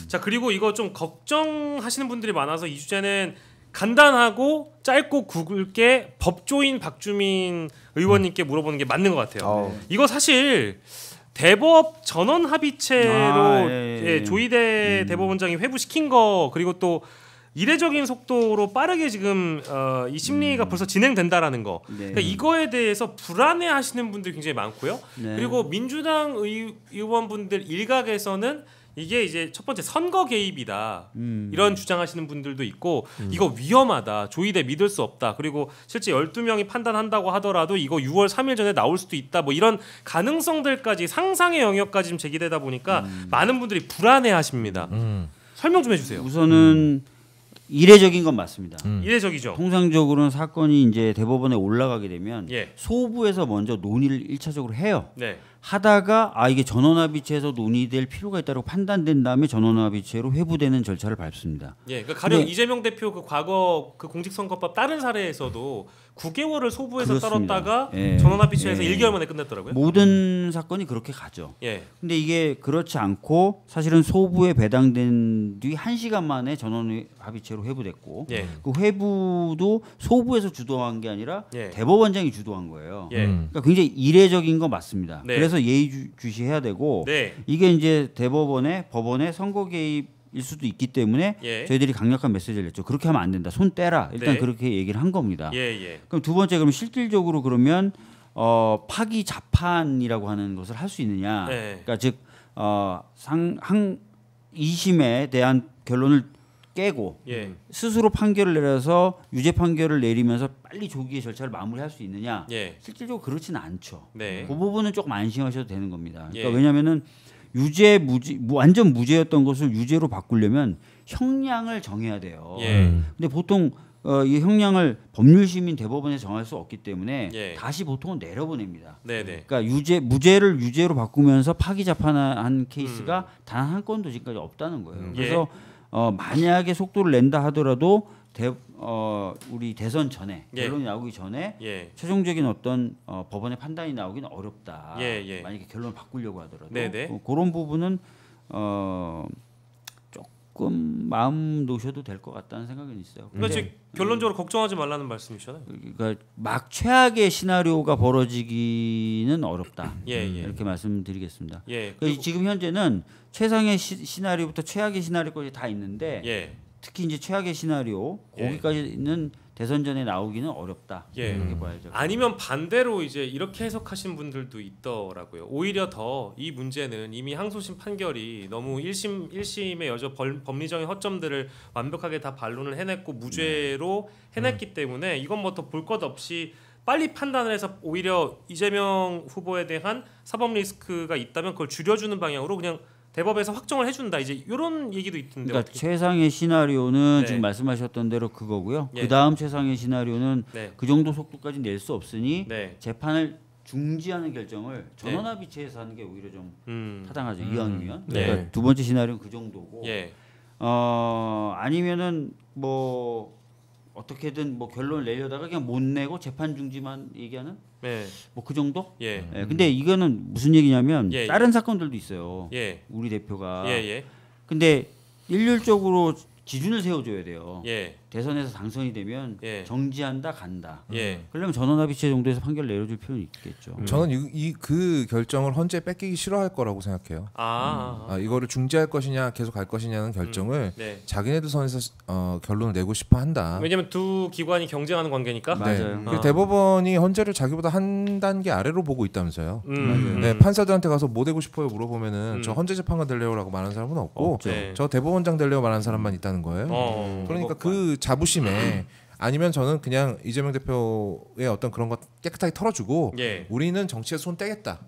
자 그리고 이거 좀 걱정하시는 분들이 많아서 이 주제는 간단하고 짧고 굵게 법조인 박주민 의원님께 물어보는 게 맞는 것 같아요. 이거 사실 대법 전원 합의체로 조희대 대법원장이 회부시킨 거 그리고 또 이례적인 속도로 빠르게 지금 이 심리가 벌써 진행된다라는 거. 그러니까 이거에 대해서 불안해하시는 분들이 굉장히 많고요. 그리고 민주당 의원분들 일각에서는 이게 이제 첫 번째 선거 개입이다 이런 주장하시는 분들도 있고 이거 위험하다 조희대 믿을 수 없다 그리고 실제 12명이 판단한다고 하더라도 이거 6월 3일 전에 나올 수도 있다 뭐 이런 가능성들까지 상상의 영역까지 좀 제기되다 보니까 많은 분들이 불안해하십니다. 설명 좀 해주세요. 우선은 이례적인 건 맞습니다. 이례적이죠. 통상적으로는 사건이 이제 대법원에 올라가게 되면 소부에서 먼저 논의를 1차적으로 해요. 하다가 이게 전원합의체에서 논의될 필요가 있다고 판단된 다음에 전원합의체로 회부되는 절차를 밟습니다. 그러니까 가령 이재명 대표 그 과거 그 공직선거법 다른 사례에서도 9개월을 소부에서 떨었다가 전원합의체에서 1개월 만에 끝냈더라고요. 모든 사건이 그렇게 가죠. 근데 이게 그렇지 않고 사실은 소부에 배당된 뒤 1시간 만에 전원합의체로 회부됐고 그 회부도 소부에서 주도한 게 아니라 대법원장이 주도한 거예요. 그러니까 굉장히 이례적인 건 맞습니다. 그래서 예의주시해야 되고 이게 이제 법원의 선거 개입일 수도 있기 때문에 저희들이 강력한 메시지를 냈죠. 그렇게 하면 안 된다. 손 떼라. 일단 그렇게 얘기를 한 겁니다. 그럼 두 번째 그러면 실질적으로 그러면 파기 자판이라고 하는 것을 할 수 있느냐? 그러니까 즉 2심에 대한 결론을 깨고 스스로 판결을 내려서 유죄 판결을 내리면서 빨리 조기의 절차를 마무리할 수 있느냐? 실질적으로 그렇지는 않죠. 그 부분은 조금 안심하셔도 되는 겁니다. 그러니까 왜냐하면은 완전 무죄였던 것을 유죄로 바꾸려면 형량을 정해야 돼요. 근데 보통 이 형량을 법률심인 대법원에 정할 수 없기 때문에 다시 보통은 내려보냅니다. 그러니까 무죄를 유죄로 바꾸면서 파기자판한 케이스가 단 한 건도 지금까지 없다는 거예요. 그래서 만약에 속도를 낸다 하더라도 우리 대선 전에 결론이 나오기 전에 최종적인 어떤 법원의 판단이 나오기는 어렵다. 만약에 결론을 바꾸려고 하더라도 그런 부분은 조금 마음 놓으셔도 될 것 같다는 생각은 있어요. 그러니까 결론적으로 걱정하지 말라는 말씀이시잖아요. 그러니까 막 최악의 시나리오가 벌어지기는 어렵다. 이렇게 말씀드리겠습니다. 그러니까 지금 현재는 최상의 시나리오부터 최악의 시나리오까지 다 있는데 특히 이제 최악의 시나리오 거기까지는 대선 전에 나오기는 어렵다. 이렇게 봐야죠. 아니면 반대로 이제 이렇게 해석하신 분들도 있더라고요. 오히려 더 이 문제는 이미 항소심 판결이 너무 1심의 여러 법리적인 허점들을 완벽하게 다 반론을 해냈고 무죄로 해냈기 때문에 이건 뭐 더 볼 것 없이 빨리 판단을 해서 오히려 이재명 후보에 대한 사법 리스크가 있다면 그걸 줄여주는 방향으로 그냥 대법에서 확정을 해준다 이제 이런 얘기도 있던데. 그러니까 최상의 시나리오는 지금 말씀하셨던 대로 그거고요. 그 다음 최상의 시나리오는 그 정도 속도까지 낼 수 없으니 재판을 중지하는 결정을 전원합의체에서 하는 게 오히려 좀 타당하죠. 이왕이면. 그러니까 두 번째 시나리오는 그 정도고. 아니면은 뭐 어떻게든 뭐 결론을 내려다가 그냥 못 내고 재판 중지만 얘기하는 뭐 그 정도? 근데 이거는 무슨 얘기냐면 다른 사건들도 있어요. 우리 대표가. 근데 일률적으로 기준을 세워줘야 돼요. 대선에서 당선이 되면 정지한다 간다. 그러려면 전원합의체 정도에서 판결 내려줄 필요는 있겠죠. 저는 그 결정을 헌재 뺏기기 싫어할 거라고 생각해요. 이거를 중지할 것이냐 계속 갈 것이냐는 결정을 자기네들 선에서 결론을 내고 싶어 한다. 왜냐면 두 기관이 경쟁하는 관계니까. 맞아요. 대법원이 헌재를 자기보다 한 단계 아래로 보고 있다면서요. 판사들한테 가서 뭐 되고 싶어요 물어보면은 저 헌재 재판관 될래요라고 말하는 사람은 없고 저 대법원장 될래요 말하는 사람만 있다는 거예요. 그러니까 그 자부심에 아니면 저는 그냥 이재명 대표의 어떤 그런 것 깨끗하게 털어주고 우리는 정치에서 손 떼겠다.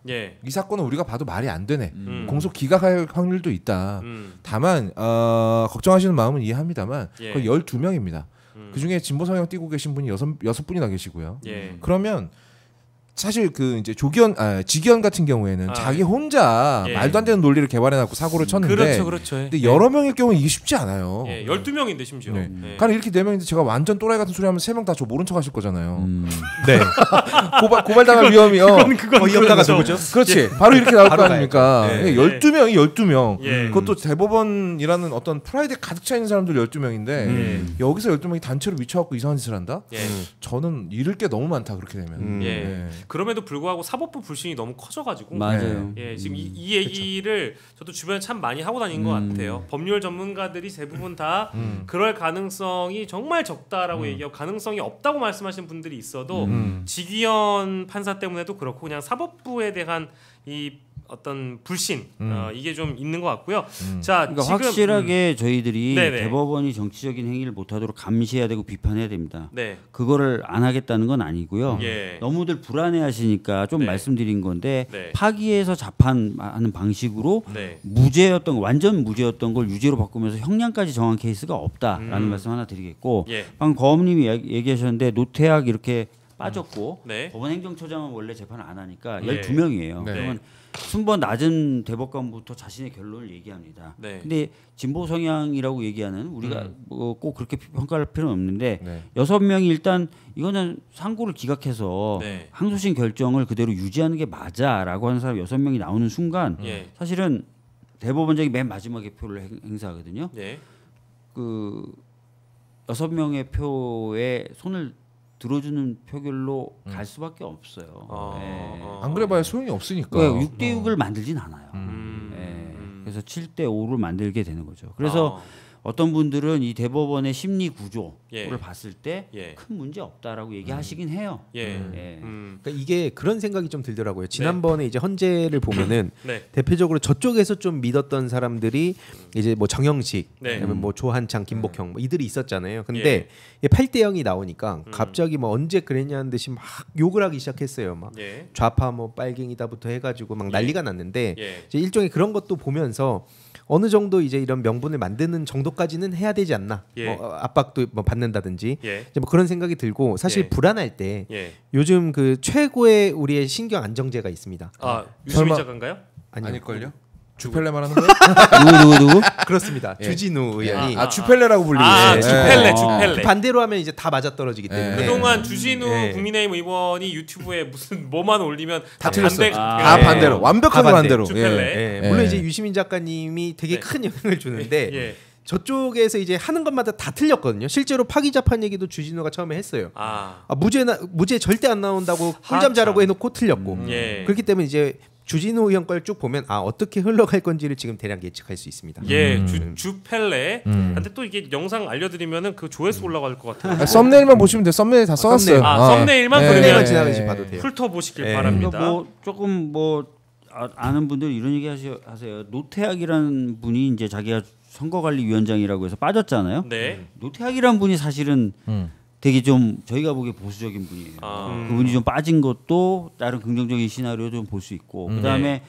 이 사건은 우리가 봐도 말이 안 되네. 공소 기각할 확률도 있다. 다만 걱정하시는 마음은 이해합니다만 거의 12명입니다. 그중에 진보 성향 띄고 계신 분이 6분이나 계시고요. 그러면 사실 그 이제 지기현 같은 경우에는 자기 혼자 말도 안 되는 논리를 개발해놨고 사고를 쳤는데, 그렇죠. 근데 여러 명일 경우는 이게 쉽지 않아요. 12명인데 심지어. 그러니까 이렇게 4명인데 제가 완전 또라이 같은 소리 하면 3명 다 저 모른 척 하실 거잖아요. 네. 고발당할 위험이 그건 위험다가 누구죠? 그렇지. 바로 이렇게 나올 거 아닙니까? 네. 12명이 12명. 그것도 대법원이라는 어떤 프라이드에 가득 차 있는 사람들 12명인데 여기서 12명이 단체로 미쳐갖고 이상한 짓을 한다? 저는 잃을 게 너무 많다 그렇게 되면. 그럼에도 불구하고 사법부 불신이 너무 커져가지고 맞아요. 지금 이 얘기를 저도 주변에 참 많이 하고 다닌 것 같아요. 법률 전문가들이 대부분 다 그럴 가능성이 정말 적다라고 얘기하고 가능성이 없다고 말씀하시는 분들이 있어도 지기현 판사 때문에도 그렇고 그냥 사법부에 대한 이 어떤 불신 이게 좀 있는 것 같고요. 자, 그러니까 지금, 확실하게 저희들이 대법원이 정치적인 행위를 못하도록 감시해야 되고 비판해야 됩니다. 그거를 안 하겠다는 건 아니고요. 너무들 불안해하시니까 좀 말씀드린 건데 파기해서 자판하는 방식으로 무죄였던 완전 무죄였던 걸 유죄로 바꾸면서 형량까지 정한 케이스가 없다라는 말씀 하나 드리겠고, 방금 거업님이 얘기하셨는데 노태학 이렇게 빠졌고 법원 행정처장은 원래 재판을 안 하니까 12명이에요. 그러면 순번 낮은 대법관부터 자신의 결론을 얘기합니다. 근데 진보 성향이라고 얘기하는 우리가 꼭 그렇게 평가할 필요는 없는데 6명이 일단 이거는 상고를 기각해서 항소심 결정을 그대로 유지하는 게 맞아라고 하는 사람 6명이 나오는 순간 사실은 대법원장이 맨 마지막에 표를 행사하거든요. 그 6명의 표에 손을 들어주는 표결로 갈 수밖에 없어요. 안 그래봐야 소용이 없으니까. 6대6을 만들진 않아요. 그래서 7대5를 만들게 되는 거죠. 그래서 어떤 분들은 이 대법원의 심리 구조를 봤을 때 큰 문제 없다라고 얘기하시긴 해요. 그러니까 이게 그런 생각이 좀 들더라고요. 지난번에 이제 헌재를 보면은 대표적으로 저쪽에서 좀 믿었던 사람들이 이제 뭐 정영식, 그다음에 뭐 조한창, 김복형 뭐 이들이 있었잖아요. 근데 8대 0이 나오니까 갑자기 뭐 언제 그랬냐는 듯이 막 욕을 하기 시작했어요. 막 좌파 뭐 빨갱이다부터 해가지고 막 난리가 났는데 이제 일종의 그런 것도 보면서 어느 정도 이제 이런 명분을 만드는 정도까지는 해야 되지 않나. 뭐 압박도 뭐 받는다든지 이제 뭐 그런 생각이 들고, 사실 불안할 때 요즘 그 최고의 우리의 신경 안정제가 있습니다. 유시민 작가인가요? 아닐걸요? 주펠레 말하는 거예요? 누구? 그렇습니다. 주진우 의원이 주펠레라고 불리죠. 주펠레. 반대로 하면 이제 다 맞아떨어지기 때문에 그동안 주진우 국민의힘 의원이 유튜브에 무슨 뭐만 올리면 다 틀렸어요. 다 반대로, 완벽하게 반대로. 물론 이제 유시민 작가님이 되게 큰 영향을 주는데 저쪽에서 이제 하는 것마다 다 틀렸거든요. 실제로 파기자판 얘기도 주진우가 처음에 했어요. 무죄 절대 안 나온다고 꿀잠 자라고 해놓고 틀렸고. 그렇기 때문에 이제 주진우 의원 걸 쭉 보면 어떻게 흘러갈 건지를 지금 대략 예측할 수 있습니다. 주펠레. 근데 또 이게 영상 알려드리면은 그 조회수 올라갈 것 같아요. 썸네일만 보시면 돼. 썸네일 다 써놨어요. 썸네일만 지나가시 봐도 돼요. 훑어보시길 바랍니다. 뭐 조금 뭐 아는 분들 이런 얘기 하세요. 노태학이라는 분이 이제 자기가 선거관리위원장이라고 해서 빠졌잖아요. 노태학이라는 분이 사실은 되게 좀 저희가 보기에 보수적인 분이에요. 그분이 좀 빠진 것도 다른 긍정적인 시나리오 좀 볼 수 있고, 그다음에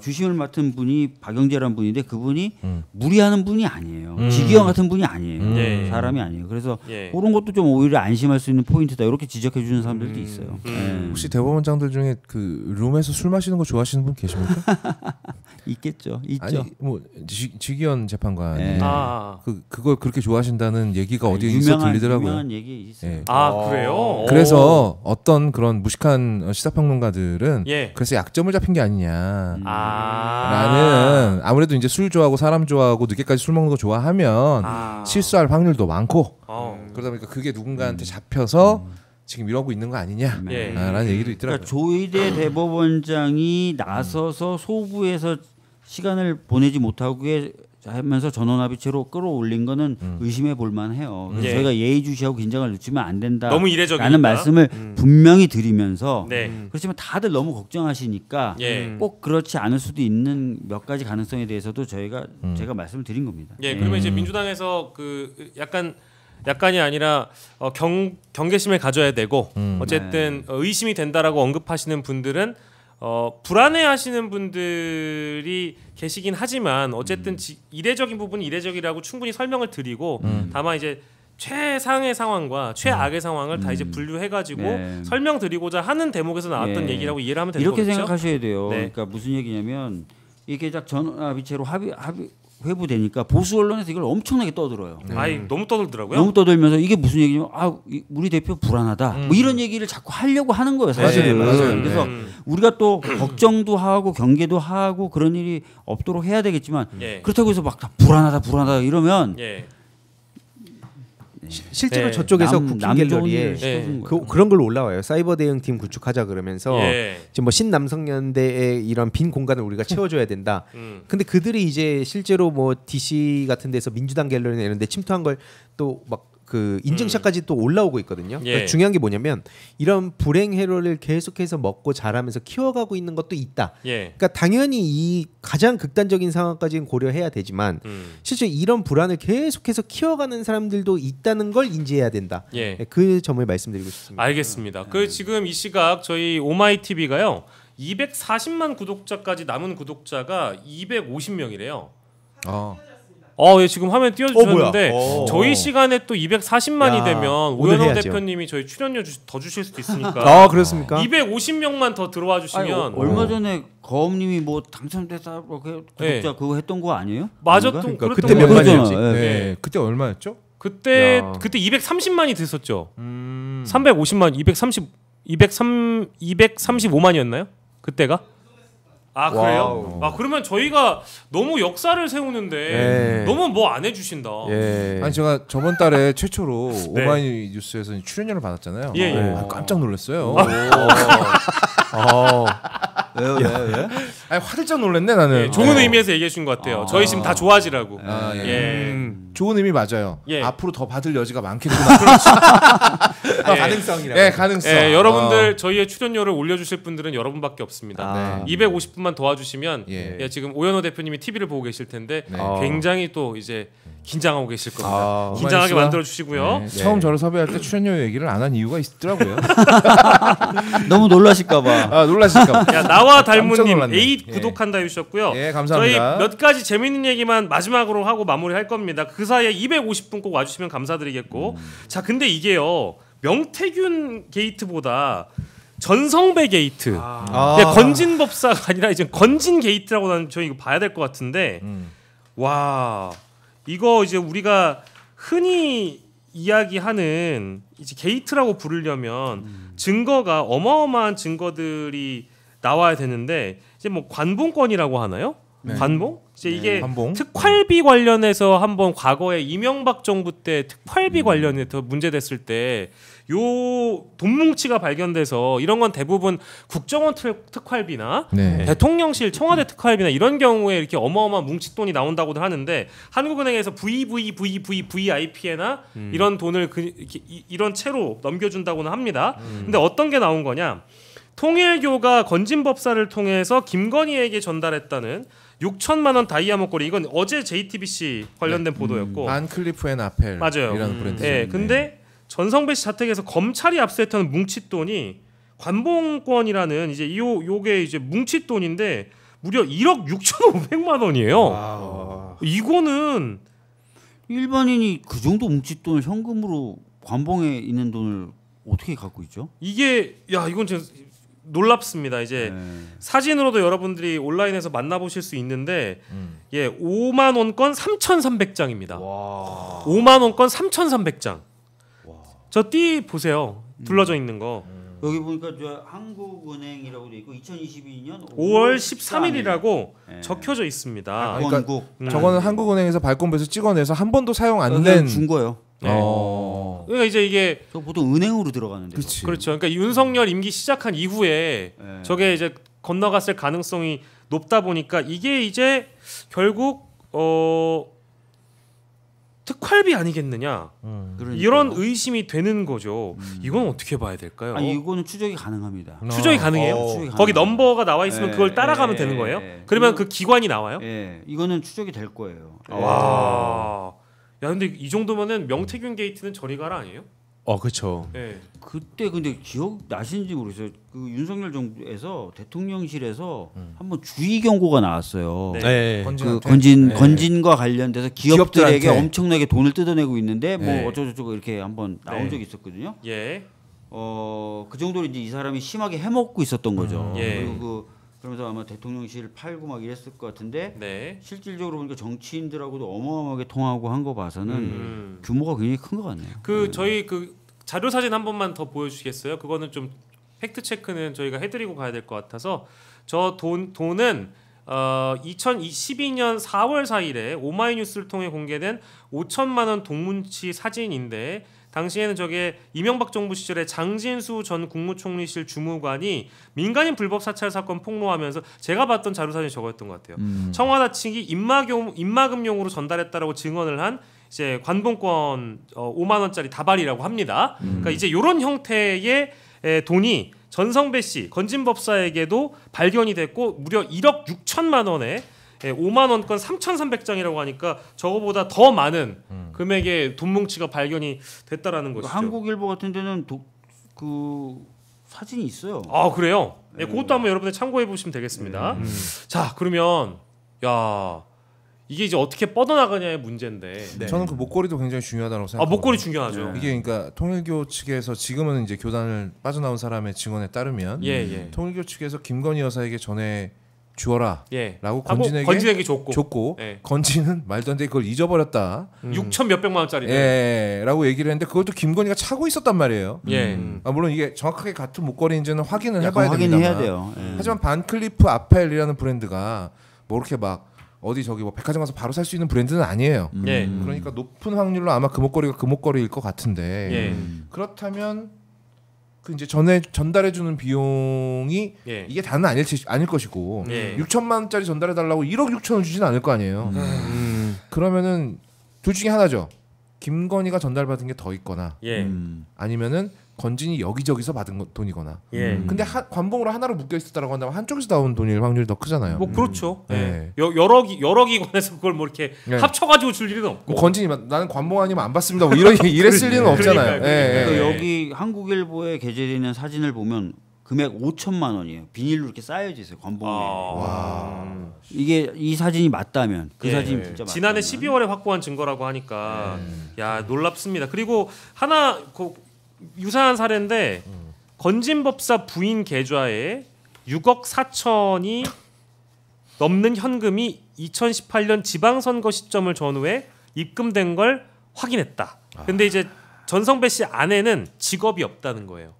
주심을 맡은 분이 박영재라는 분인데 그분이 무리하는 분이 아니에요. 지기현 같은 분이 아니에요. 사람이 아니에요. 그래서 그런 것도 좀 오히려 안심할 수 있는 포인트다. 이렇게 지적해 주는 사람들도 있어요. 혹시 대법원장들 중에 그 룸에서 술 마시는 거 좋아하시는 분 계십니까? 있겠죠. 있죠. 아니 뭐 지기현 재판관이 그걸 그렇게 좋아하신다는 얘기가 어디서 들리더라고요. 유명한 얘기 있어요. 그래요? 그래서 어떤 그런 무식한 시사평론가들은 그래서 약점을 잡힌 게 아니냐. 라는, 아무래도 이제 술 좋아하고 사람 좋아하고 늦게까지 술 먹는 거 좋아하면 실수할 확률도 많고 그러다 보니까 그게 누군가한테 잡혀서 지금 이러고 있는 거 아니냐라는 얘기도 있더라고요. 그러니까 조희대 대법원장이 나서서 소부에서 시간을 보내지 못하고 하면서 전원합의체로 끌어올린 거는 의심해 볼 만해요. 그래서 저희가 예의주시하고 긴장을 늦추면 안 된다라는 너무 이례적이니까. 말씀을 분명히 드리면서 그렇지만 다들 너무 걱정하시니까 꼭 그렇지 않을 수도 있는 몇 가지 가능성에 대해서도 제가 말씀을 드린 겁니다. 그러면 이제 민주당에서 그 약간이 아니라 경계심을 가져야 되고 어쨌든 의심이 된다라고 언급하시는 분들은 불안해하시는 분들이 계시긴 하지만 어쨌든 이례적인 부분이 이례적이라고 충분히 설명을 드리고 다만 이제 최상의 상황과 최악의 상황을 다 이제 분류해가지고 설명드리고자 하는 대목에서 나왔던 얘기라고 이해를 하면 되는 이렇게 거겠죠? 생각하셔야 돼요. 그러니까 무슨 얘기냐면 이게 딱 전합의체로 회부되니까 보수 언론에서 이걸 엄청나게 떠들어요. 아이 너무 떠들더라고요. 너무 떠들면서 이게 무슨 얘기냐면 우리 대표 불안하다. 뭐 이런 얘기를 자꾸 하려고 하는 거예요, 사실은. 맞아요. 그래서 우리가 또 걱정도 하고 경계도 하고 그런 일이 없도록 해야 되겠지만 그렇다고 해서 막 다 불안하다 이러면 실제로 저쪽에서 국힘 갤러리에 그런 걸 올라와요. 사이버 대응팀 구축하자 그러면서 지금 뭐 신남성연대의 이런 빈 공간을 우리가 채워줘야 된다. 근데 그들이 이제 실제로 뭐 DC 같은 데서 민주당 갤러리나 이런 데 침투한 걸 또 막 그 인증샷까지 또 올라오고 있거든요. 그러니까 중요한 게 뭐냐면 이런 불행 회로를 계속해서 먹고 자라면서 키워가고 있는 것도 있다. 그러니까 당연히 이 가장 극단적인 상황까지는 고려해야 되지만 실제 이런 불안을 계속해서 키워가는 사람들도 있다는 걸 인지해야 된다. 그 점을 말씀드리고 싶습니다. 알겠습니다. 그 지금 이 시각 저희 오마이TV가요 240만 구독자까지 남은 구독자가 250명이래요. 예, 지금 화면 띄워주셨는데 저희 시간에 또 240만이 되면 오연호 대표님이 저희 출연료 더 주실 수도 있으니까. 그렇습니까? 250명만 더 들어와 주시면. 얼마 전에 거업님이 뭐 당첨됐다 구독자 그거 했던 거 아니에요? 맞았던 그러니까 그때 몇 만이었지? 그때 얼마였죠? 그때 230만이 됐었죠. 350만 235만이었나요? 그때가? 그래요? 그러면 저희가 너무 역사를 세우는데 너무 뭐 안 해주신다. 아니 제가 저번 달에 최초로 오마이뉴스에서 출연료를 받았잖아요. 깜짝 놀랐어요. 왜? 아니 화들짝 놀랐네 나는. 좋은 의미에서 얘기해 준 것 같아요. 저희 지금 다 좋아지라고. 좋은 의미 맞아요. 앞으로 더 받을 여지가 많겠구나. 가능성이라고. 가능성. 여러분들 저희의 출연료를 올려주실 분들은 여러분밖에 없습니다. 250분만 도와주시면 지금 오연호 대표님이 TV를 보고 계실 텐데 굉장히 또 이제 긴장하고 계실 겁니다. 긴장하게 만들어 주시고요. 처음 저를 섭외할 때 출연료 얘기를 안 한 이유가 있더라고요. 너무 놀라실까봐. 놀라실까봐. 나와 닮은님 8 구독한다 해주셨고요. 감사합니다. 저희 몇 가지 재밌는 얘기만 마지막으로 하고 마무리할 겁니다. 그 사이에 250분 꼭 와주시면 감사드리겠고. 자, 근데 이게요 명태균 게이트보다 전성배 게이트, 건진법사가 아니라 이제 건진 게이트라고 나는 저희 이거 봐야 될 것 같은데, 와 이거 이제 우리가 흔히 이야기하는 이제 게이트라고 부르려면 증거가 어마어마한 증거들이 나와야 되는데 이제 뭐 관봉권이라고 하나요? 관봉? 이제 이게 관봉? 특활비 관련해서 한번 과거에 이명박 정부 때 특활비 관련해서 문제됐을 때 요 돈뭉치가 발견돼서 이런 건 대부분 국정원 특활비나 대통령실 청와대 특활비나 이런 경우에 이렇게 어마어마한 뭉칫돈이 나온다고들 하는데 한국은행에서 VIP에나 이런 돈을 이런 채로 넘겨준다고는 합니다. 근데 어떤 게 나온 거냐? 통일교가 건진법사를 통해서 김건희에게 전달했다는 6천만 원 다이아 목걸이, 이건 어제 JTBC 관련된 보도였고 반 클리프 앤 아펠 맞아요. 이라는 브랜드. 근데 전성배 씨 자택에서 검찰이 압수했던 뭉칫돈이 관봉권이라는 이제 요게 이제 뭉칫돈인데 무려 1억 6,500만 원이에요. 이거는 일반인이 그 정도 뭉칫돈을 현금으로 관봉에 있는 돈을 어떻게 갖고 있죠? 이게 이건 진짜 놀랍습니다. 이제 사진으로도 여러분들이 온라인에서 만나보실 수 있는데 5만 원권 3,300장입니다. 5만 원권 3,300장. 저 띠 보세요. 둘러져 있는 거. 여기 보니까 저 한국은행이라고 돼 있고 2022년 5월 13일이라고 적혀져 있습니다. 그러니까 저거는 한국은행에서 발권부에서 찍어내서 한 번도 사용 안 된 준 거예요. 그러니까 이제 이게 보통 은행으로 들어가는데. 그렇죠. 그러니까 윤석열 임기 시작한 이후에 저게 이제 건너갔을 가능성이 높다 보니까 이게 이제 결국 특활비 아니겠느냐 이런 의심이 되는 거죠. 이건 어떻게 봐야 될까요? 이거는 추적이 가능합니다. 추적이 가능해요? 거기 넘버가 나와 있으면 그걸 따라가면 되는 거예요? 그러면 그 기관이 나와요? 이거는 추적이 될 거예요. 와, 야 근데 이 정도면은 명태균 게이트는 저리 가라 아니에요? 그렇죠. 네. 그때 근데 기억 나시는지 모르겠어요. 그 윤석열 정부에서 대통령실에서 한번 주의 경고가 나왔어요. 네. 그 건진과 관련돼서 기업들에게 엄청나게 돈을 뜯어내고 있는데 뭐 어쩌고저쩌고 이렇게 한번 나온 적이 있었거든요. 예. 그 정도로 이제 이 사람이 심하게 해먹고 있었던 거죠. 그리고 그러면서 아마 대통령실 팔고 막 이랬을 것 같은데 실질적으로 보니까 정치인들하고도 어마어마하게 통하고 한 거 봐서는 규모가 굉장히 큰 것 같네요. 저희 그 자료 사진 한 번만 더 보여주시겠어요? 그거는 좀 팩트 체크는 저희가 해드리고 가야 될 것 같아서 저 돈은 2012년 4월 4일에 오마이뉴스를 통해 공개된 5천만 원 동문치 사진인데 당시에는 저게 이명박 정부 시절에 장진수 전 국무총리실 주무관이 민간인 불법 사찰 사건 폭로하면서 제가 봤던 자료 사진이 저거였던 것 같아요. 청와대 측이 입마금용으로 전달했다라고 증언을 한 이제 관봉권 5만 원짜리 다발이라고 합니다. 그러니까 이제 이런 형태의 돈이 전성배 씨 건진법사에게도 발견이 됐고 무려 1억 6천만 원에 5만 원권 3,300장이라고 하니까 저거보다 더 많은 금액의 돈 뭉치가 발견이 됐다라는 것이죠. 한국일보 같은 데는 그 사진이 있어요. 아 그래요? 네, 그것도 한번 여러분들 참고해 보시면 되겠습니다. 자 그러면 이게 이제 어떻게 뻗어나가냐의 문제인데 저는 그 목걸이도 굉장히 중요하다고 생각해요. 목걸이 중요하죠. 이게 그러니까 통일교 측에서 지금은 이제 교단을 빠져나온 사람의 증언에 따르면 통일교 측에서 김건희 여사에게 전해 주어라라고 건진에게 줬고 건진은 말도 안 되게 그걸 잊어버렸다. 6천 몇백만 원짜리네. 라고 얘기를 했는데 그것도 김건희가 차고 있었단 말이에요. 물론 이게 정확하게 같은 목걸이인지는 확인을 해봐야 됩니다만. 해야 돼요. 하지만 반클리프 아펠이라는 브랜드가 뭐 이렇게 막 어디 저기 뭐 백화점 가서 바로 살 수 있는 브랜드는 아니에요. 그러니까 높은 확률로 아마 그 목걸이가 그 목걸이일 것 같은데 그렇다면 그 이제 전달해 주는 비용이 이게 다는 아닐 것이고 6천만 원짜리 전달해 달라고 1억 6천을 주지는 않을 거 아니에요. 그러면은 둘 중에 하나죠. 김건희가 전달받은 게 더 있거나 아니면은 건진이 여기저기서 받은 돈이거나. 근데 관봉으로 하나로 묶여 있었다라고 한다면 한쪽에서 나온 돈일 확률이 더 크잖아요. 뭐 그렇죠. 여러 기관에서 그걸 뭐 이렇게 합쳐가지고 줄 일은 없고. 뭐 건진이 나는 관봉 아니면 안 받습니다. 뭐 이랬을 리는 없잖아요. 그러니까 여기 한국일보에 게재되어 있는 사진을 보면 금액 5천만 원이에요. 비닐로 이렇게 쌓여져 있어요. 관봉에. 이게 이 사진이 맞다면 그 사진이 진짜 맞다면. 지난해 12월에 확보한 증거라고 하니까 야 놀랍습니다. 그리고 하나 유사한 사례인데 건진법사 부인 계좌에 6억 4천이 넘는 현금이 2018년 지방선거 시점을 전후에 입금된 걸 확인했다. 근데 이제 전성배 씨 아내는 직업이 없다는 거예요.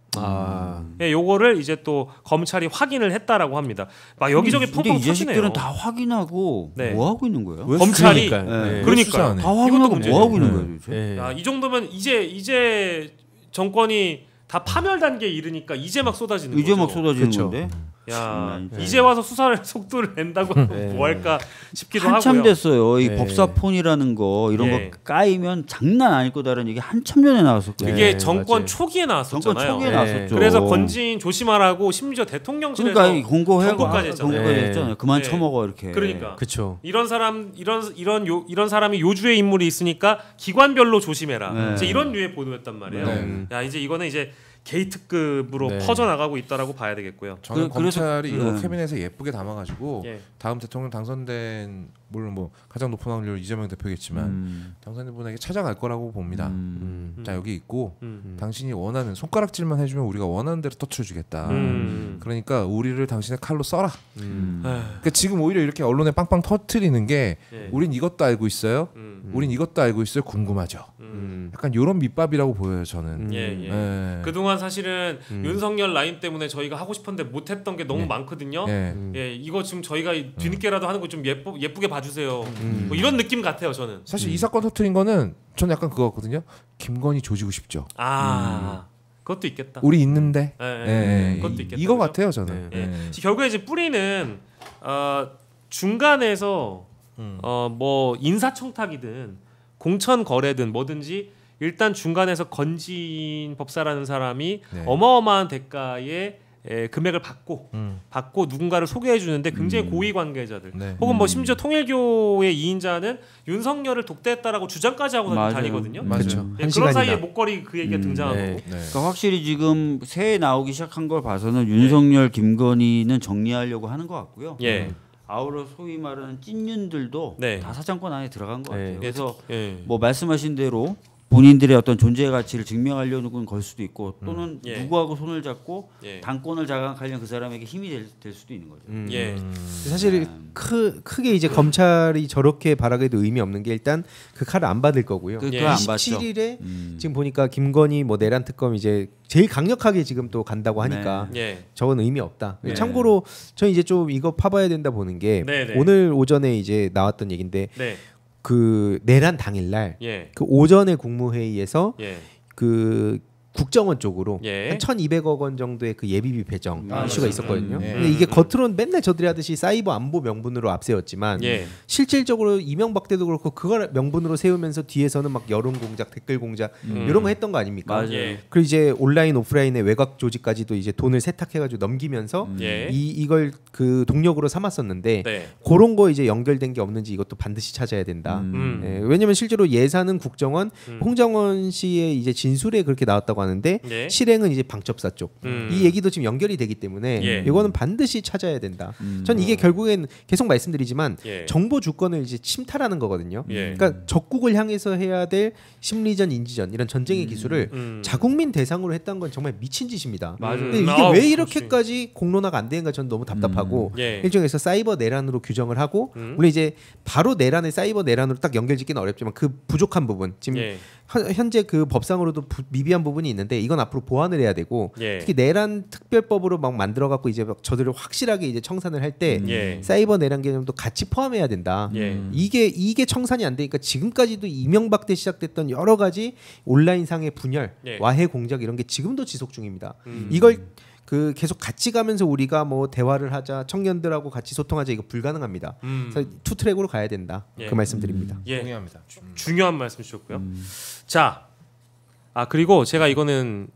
요거를 이제 또 검찰이 확인을 했다라고 합니다. 막 여기저기 펑펑 터지네요. 이 자식들은 다 확인하고 뭐 하고 있는 거예요? 검찰이 그러니까 다 확인하고 뭐 하고 있는 거예요? 야, 이 정도면 이제 정권이 다 파멸 단계에 이르니까 이제 막 쏟아지는 거죠. 이제 막 쏟아지는 건데. 야, 이제 와서 수사를 속도를 낸다고 뭐 할까 싶기도 하고요. 한참 됐어요. 이 법사폰이라는 거 이런 거 까이면 장난 아닐 거다라는 얘기 한참 전에 나왔었거든요. 그게 정권 초기에 나왔었잖아요. 정권 초기에 나왔었죠. 그래서 건진 조심하라고 심지어 대통령실에서 그러니까 경고까지 했잖아요. 그만 처먹어 이렇게. 그러니까. 그렇죠. 이런 사람이 요주의 인물이 있으니까 기관별로 조심해라. 이제 이런 류의 보도였단 말이에요. 야, 이제 이거는 이제 K특급으로 퍼져나가고 있다라고 봐야 되겠고요. 저는 검찰이 이거 캐비넷에 예쁘게 담아가지고 다음 대통령 당선된 물론 뭐 가장 높은 확률로 이재명 대표겠지만 당선된 분에게 찾아갈 거라고 봅니다. 자 여기 있고 당신이 원하는 손가락질만 해주면 우리가 원하는 대로 터트려주겠다. 그러니까 우리를 당신의 칼로 써라. 그러니까 지금 오히려 이렇게 언론에 빵빵 터트리는 게 우린 이것도 알고 있어요. 우린 이것도 알고 있어요. 궁금하죠. 약간 이런 밑밥이라고 보여요 저는. 그동안 사실은 윤석열 라인 때문에 저희가 하고 싶었는데 못했던 게 너무 많거든요. 이거 지금 저희가 뒤늦게라도 하는 거 좀 예쁘게 봐주세요. 뭐 이런 느낌 같아요 저는. 사실 이 사건 터트린 거는 저는 약간 그거 같거든요. 김건희 조지고 싶죠. 그것도 있겠다. 우리 있는데. 그것도 있겠다. 이거 그렇죠? 같아요 저는. 결국에 이제 뿌리는 중간에서 뭐 인사청탁이든 공천 거래든 뭐든지 일단 중간에서 건진 법사라는 사람이 어마어마한 대가에 금액을 받고 누군가를 소개해 주는데 굉장히 고위 관계자들 혹은 뭐 심지어 통일교의 2인자는 윤석열을 독대했다라고 주장까지 하고 다니거든요. 그렇죠. 그런 사이에 목걸이 그 얘기가 등장하고 그러니까 확실히 지금 새해 나오기 시작한 걸 봐서는 윤석열, 김건희는 정리하려고 하는 것 같고요. 아우러 소위 말하는 찐윤들도 다 사정권 안에 들어간 것 같아요. 그래서 뭐 말씀하신 대로 본인들의 어떤 존재 가치를 증명하려는 걸 수도 있고 또는 누구하고 손을 잡고 당권을 장악하려는 그 사람에게 힘이 될 수도 있는 거죠. 사실 크게 이제 검찰이 저렇게 발악해도 의미 없는 게 일단 그 칼을 안 받을 거고요. 27일에 지금 보니까 김건희 뭐 내란 특검 이제 제일 강력하게 지금 또 간다고 하니까 저건 의미 없다. 참고로 저는 이제 좀 이거 파봐야 된다 보는 게 오늘 오전에 이제 나왔던 얘긴데 그 내란 당일날 그 오전에 국무회의에서 그 국정원 쪽으로 한 1,200억 원 정도의 그 예비비 배정 이슈가 있었거든요. 근데 이게 겉으로는 맨날 저들이 하듯이 사이버 안보 명분으로 앞세웠지만 실질적으로 이명박 때도 그렇고 그걸 명분으로 세우면서 뒤에서는 막 여론 공작, 댓글 공작 이런 거 했던 거 아닙니까? 그리고 이제 온라인 오프라인의 외곽 조직까지도 이제 돈을 세탁해가지고 넘기면서 이걸 그 동력으로 삼았었는데 그런 거 이제 연결된 게 없는지 이것도 반드시 찾아야 된다. 왜냐면 실제로 예산은 국정원, 홍정원 씨의 이제 진술에 그렇게 나왔다고 하는데 실행은 이제 방첩사 쪽. 이 얘기도 지금 연결이 되기 때문에 이거는 반드시 찾아야 된다. 전 이게 결국엔 계속 말씀드리지만 정보 주권을 이제 침탈하는 거거든요. 그러니까 적국을 향해서 해야 될 심리전, 인지전 이런 전쟁의 기술을 자국민 대상으로 했던 건 정말 미친 짓입니다. 근데 이게 왜 이렇게까지 공론화가 안 되는가 저는 너무 답답하고 일종에서 사이버 내란으로 규정을 하고 물론 이제 바로 내란의 사이버 내란으로 딱 연결짓기는 어렵지만 그 부족한 부분 지금 현재 그 법상으로도 미비한 부분이 있는데 이건 앞으로 보완을 해야 되고 특히 내란 특별법으로 막 만들어 갖고 이제 막 저들을 확실하게 이제 청산을 할 때 사이버 내란 개념도 같이 포함해야 된다. 이게 청산이 안 되니까 지금까지도 이명박 때 시작됐던 여러 가지 온라인상의 분열, 와해 공작 이런 게 지금도 지속 중입니다. 이걸 그 계속 같이 가면서 우리가 뭐 대화를 하자, 청년들하고 같이 소통하자 이거 불가능합니다. 그래서 투 트랙으로 가야 된다. 그 말씀드립니다. 동의합니다. 중요한 말씀 주셨고요. 자, 그리고 제가 이거는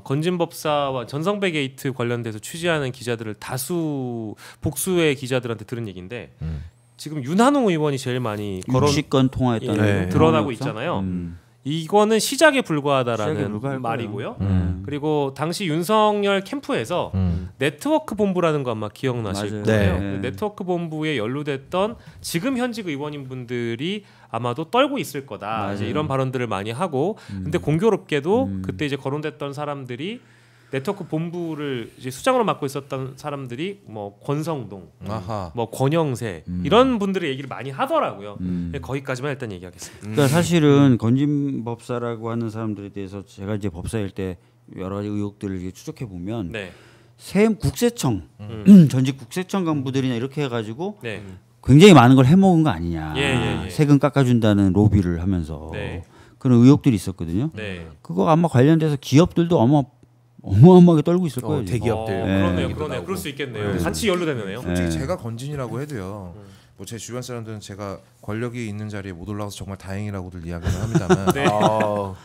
건진법사와 전성배 게이트 관련돼서 취재하는 기자들을 다수 복수의 기자들한테 들은 얘기인데 지금 윤한홍 의원이 제일 많이 60건 통화했다는 드러나고 있잖아요. 이거는 시작에 불과하다라는 말이고요. 그리고 당시 윤석열 캠프에서 네트워크 본부라는 거 아마 기억나실 거예요. 네트워크 본부에 연루됐던 지금 현직 의원인 분들이 아마도 떨고 있을 거다. 이제 이런 발언들을 많이 하고, 근데 공교롭게도 그때 이제 거론됐던 사람들이 네트워크 본부를 이제 수장으로 맡고 있었던 사람들이 뭐 권성동, 뭐 권영세 이런 분들의 얘기를 많이 하더라고요. 거기까지만 일단 얘기하겠습니다. 그러니까 사실은 건진법사라고 하는 사람들에 대해서 제가 이제 법사일 때 여러 가지 의혹들을 추적해 보면 세무 국세청 전직 국세청 간부들이나 이렇게 해가지고 굉장히 많은 걸 해먹은 거 아니냐. 세금 깎아준다는 로비를 하면서 그런 의혹들이 있었거든요. 그거 아마 관련돼서 기업들도 아마 어마어마하게 떨고 있을 거예요. 대기업들. 그러네요. 그럴 수 있겠네요. 같이 연루되네요. 솔직히 제가 건진이라고 해도요. 뭐 제 주변 사람들은 제가 권력이 있는 자리에 못 올라가서 정말 다행이라고들 이야기를 합니다만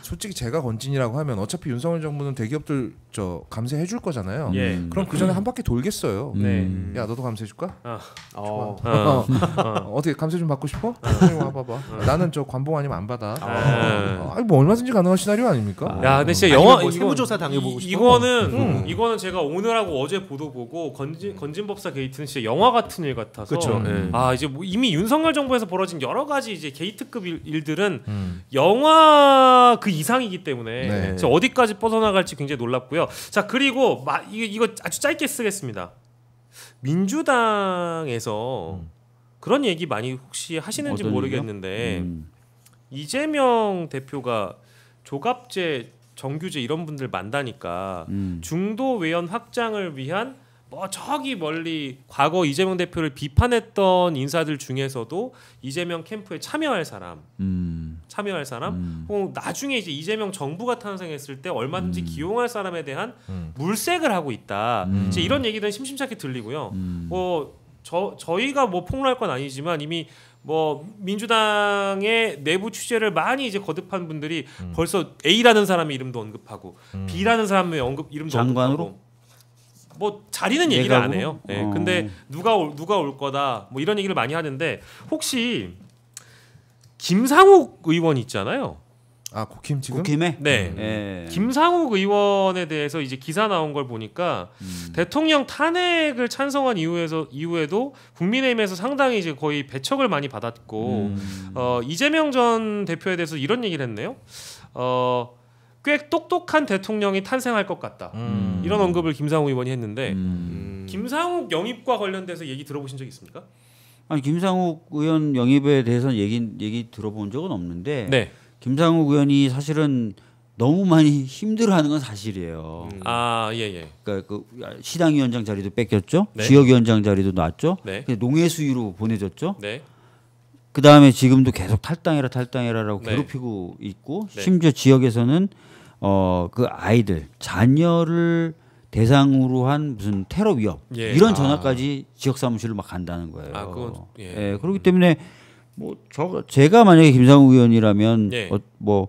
솔직히 제가 건진이라고 하면 어차피 윤석열 정부는 대기업들 저 감세해 줄 거잖아요. 그럼 그 전에 한 바퀴 돌겠어요. 야 너도 감세해 줄까? 어떻게 감세 좀 받고 싶어? 와봐봐. 나는 저 관봉 아니면 안 받아. 아니 뭐 얼마든지 가능한 시나리오 아닙니까? 야 근데 진짜 영화 뭐 세무조사 당해보고 싶어. 이거는 제가 오늘하고 어제 보도 보고 건진법사 게이트는 진짜 영화 같은 일 같아서. 그렇죠. 이제 뭐 이미 윤석열 정부에서 벌어진 여러 가지 이제 게이트급 일들은 영화 그 이상이기 때문에 어디까지 뻗어나갈지 굉장히 놀랍고요. 자 그리고 이거 아주 짧게 쓰겠습니다. 민주당에서 그런 얘기 많이 혹시 하시는지 모르겠는데 이재명 대표가 조갑제, 정규제 이런 분들 만나니까 중도 외연 확장을 위한 뭐 저기 멀리 과거 이재명 대표를 비판했던 인사들 중에서도 이재명 캠프에 참여할 사람 혹은 나중에 이제 이재명 정부가 탄생했을 때 얼마든지 기용할 사람에 대한 물색을 하고 있다. 이제 이런 얘기들은 심심찮게 들리고요. 뭐 저희가 뭐 폭로할 건 아니지만 이미 뭐 민주당의 내부 취재를 많이 이제 거듭한 분들이 벌써 A라는 사람의 이름도 언급하고 B라는 사람의 이름도 장관으로? 언급하고 뭐 자리는 얘기를 안 해요. 예. 근데 누가 올 거다 뭐 이런 얘기를 많이 하는데 혹시 김상욱 의원 있잖아요. 아 국힘 지금? 국힘에? 네. 김상욱 의원에 대해서 이제 기사 나온 걸 보니까 대통령 탄핵을 찬성한 이후에도 국민의힘에서 상당히 이제 거의 배척을 많이 받았고 이재명 전 대표에 대해서 이런 얘기를 했네요. 꽤 똑똑한 대통령이 탄생할 것 같다. 이런 언급을 김상욱 의원이 했는데 김상욱 영입과 관련돼서 얘기 들어보신 적 있습니까? 아니 김상욱 의원 영입에 대해서 얘기 들어본 적은 없는데. 네. 김상욱 의원이 사실은 너무 많이 힘들어하는 건 사실이에요. 예. 그러니까 그 시당위원장 자리도 뺏겼죠. 네. 지역위원장 자리도 놨죠. 네. 농해수위로 보내줬죠. 네. 그 다음에 지금도 계속 탈당해라라고 네. 괴롭히고 있고 네. 심지어 지역에서는 그 아이들 자녀를 대상으로 한 무슨 테러 위협 이런 전화까지 지역 사무실로 막 간다는 거예요. 그건 예, 그렇기 때문에. 뭐 제가 만약에 김상욱 의원이라면 뭐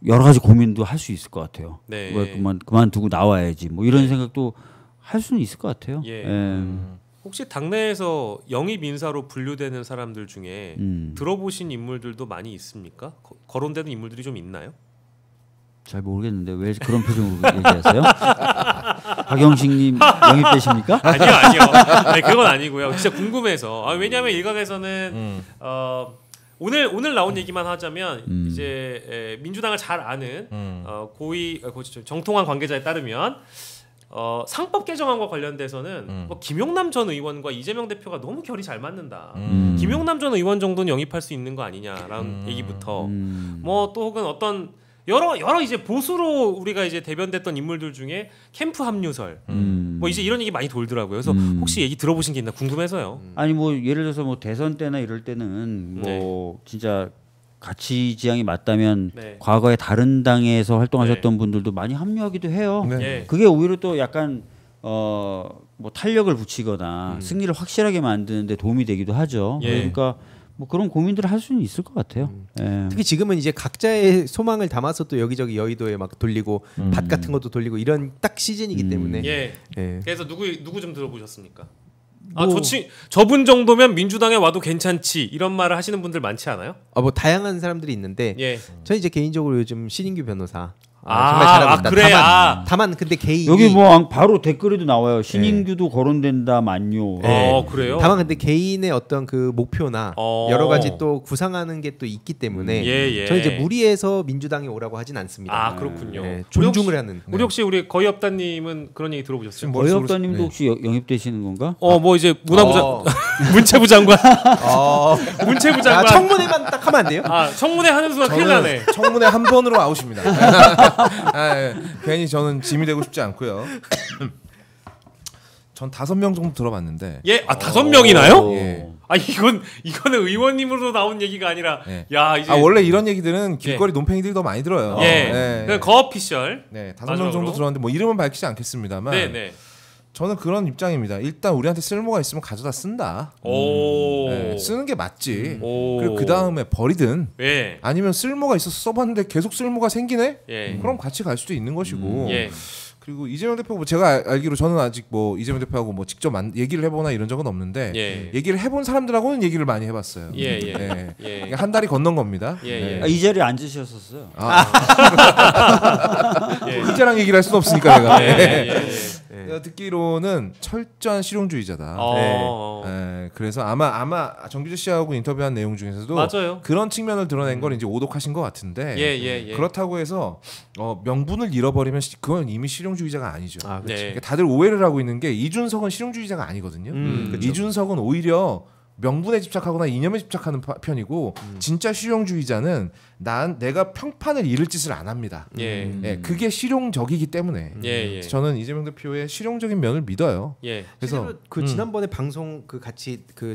여러 가지 고민도 할 수 있을 것 같아요. 네. 그만두고 나와야지 뭐 이런 생각도 할 수는 있을 것 같아요. 혹시 당내에서 영입 인사로 분류되는 사람들 중에 들어보신 인물들도 많이 있습니까? 거론되는 인물들이 좀 있나요? 잘 모르겠는데 왜 그런 표정으로 얘기하세요? 박영식님 영입되십니까? 아니요. 아니, 그건 아니고요. 진짜 궁금해서. 왜냐하면 일각에서는 오늘 나온 얘기만 하자면 이제 민주당을 잘 아는 고위 정통한 관계자에 따르면 상법 개정안과 관련돼서는 뭐 김용남 전 의원과 이재명 대표가 너무 결이 잘 맞는다. 김용남 전 의원 정도는 영입할 수 있는 거 아니냐라는 얘기부터 뭐 또 혹은 어떤 여러 이제 보수로 우리가 이제 대변됐던 인물들 중에 캠프 합류설 뭐 이제 이런 얘기 많이 돌더라고요. 그래서 혹시 얘기 들어보신 게 있나 궁금해서요. 아니 뭐 예를 들어서 뭐 대선 때나 이럴 때는 뭐 진짜 가치 지향이 맞다면 과거에 다른 당에서 활동하셨던 분들도 많이 합류하기도 해요. 그게 오히려 또 약간 뭐 탄력을 붙이거나 승리를 확실하게 만드는데 도움이 되기도 하죠. 그러니까 뭐 그런 고민들을 할 수는 있을 것 같아요. 특히 지금은 이제 각자의 소망을 담아서 또 여기저기 여의도에 막 돌리고 밭 같은 것도 돌리고 이런 딱 시즌이기 때문에. 그래서 누구 좀 들어보셨습니까? 저분 정도면 민주당에 와도 괜찮지 이런 말을 하시는 분들 많지 않아요? 뭐 다양한 사람들이 있는데 저는 이제 개인적으로 요즘 신인규 변호사 정말 잘하고 있다. 그래. 다만 근데 개인이 여기 뭐 바로 댓글에도 나와요. 신인규도 거론된다 만요. 그래요? 다만 근데 개인의 어떤 그 목표나 여러 가지 또 구상하는 게 또 있기 때문에 저는 이제 무리해서 민주당에 오라고 하진 않습니다. 그렇군요. 존중을 하는. 우리 거의 없다님은 그런 얘기 들어보셨어요? 거의 없다님도 혹시 영입되시는 건가? 뭐 이제 문화부장 문체부 장관. 문체부 장관. 청문회만 딱 하면 안 돼요? 청문회 하는 순간 큰일 나네. 청문회 한 번으로 아웃입니다. 괜히 저는 짐이 되고 싶지 않고요. 전 5명 정도 들어봤는데. 5명이나요? 이거는 의원님으로 나온 얘기가 아니라 이제 원래 이런 얘기들은 길거리 논팽이들이 더 많이 들어요. 거어피셜. 5명 정도 들었는데 뭐 이름은 밝히지 않겠습니다만. 저는 그런 입장입니다. 일단 우리한테 쓸모가 있으면 가져다 쓴다. 쓰는 게 맞지. 그리고 그 다음에 버리든 아니면 쓸모가 있어서 써봤는데 계속 쓸모가 생기네. 그럼 같이 갈 수도 있는 것이고. 그리고 이재명 대표 제가 알기로 저는 아직 뭐 이재명 대표하고 뭐 직접 얘기를 해보나 이런 적은 없는데 얘기를 해본 사람들하고는 얘기를 많이 해봤어요. 한 달이 건넌 겁니다. 이 자리에 앉으셨었어요. 혼자랑 얘기를 할 수는 없으니까 내가. 내가 듣기로는 철저한 실용주의자다. 그래서 아마 정규재 씨하고 인터뷰한 내용 중에서도 맞아요. 그런 측면을 드러낸 걸 이제 오독하신 것 같은데 그렇다고 해서 명분을 잃어버리면 그건 이미 실용주의자가 아니죠. 그러니까 다들 오해를 하고 있는 게 이준석은 실용주의자가 아니거든요. 이준석은 오히려 명분에 집착하거나 이념에 집착하는 편이고 진짜 실용주의자는 내가 평판을 잃을 짓을 안 합니다. 그게 실용적이기 때문에 저는 이재명 대표의 실용적인 면을 믿어요. 그래서 그 지난번에 방송 그 같이 그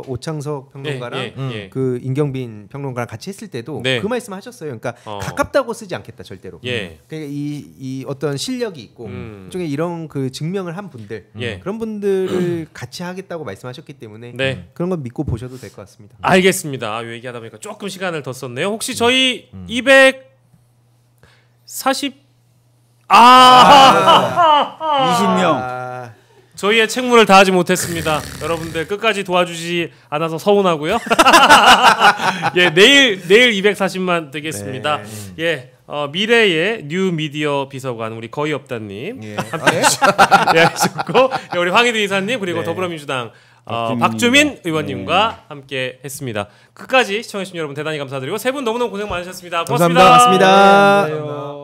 오창석 평론가랑 그 임경빈 평론가랑 같이 했을 때도 그 말씀하셨어요. 그러니까 가깝다고 쓰지 않겠다 절대로. 그러니까 이 어떤 실력이 있고 중에 이런 그 증명을 한 분들 그런 분들을 같이 하겠다고 말씀하셨기 때문에 그런 건 믿고 보셔도 될 것 같습니다. 알겠습니다. 얘기하다 보니까 조금 시간을 더 썼네요. 혹시 저희 240 20명 저희의 책무를 다하지 못했습니다. 여러분들 끝까지 도와주지 않아서 서운하고요. 예, 내일 240만 되겠습니다. 네. 예. 미래의 뉴 미디어 비서관 우리 거의 없다님 함께 해주셨고 우리 황희두 이사님 그리고 더불어민주당 박주민 의원님과 함께 했습니다. 끝까지 시청해주신 여러분 대단히 감사드리고 세 분 너무너무 고생 많으셨습니다. 고맙습니다. 감사합니다.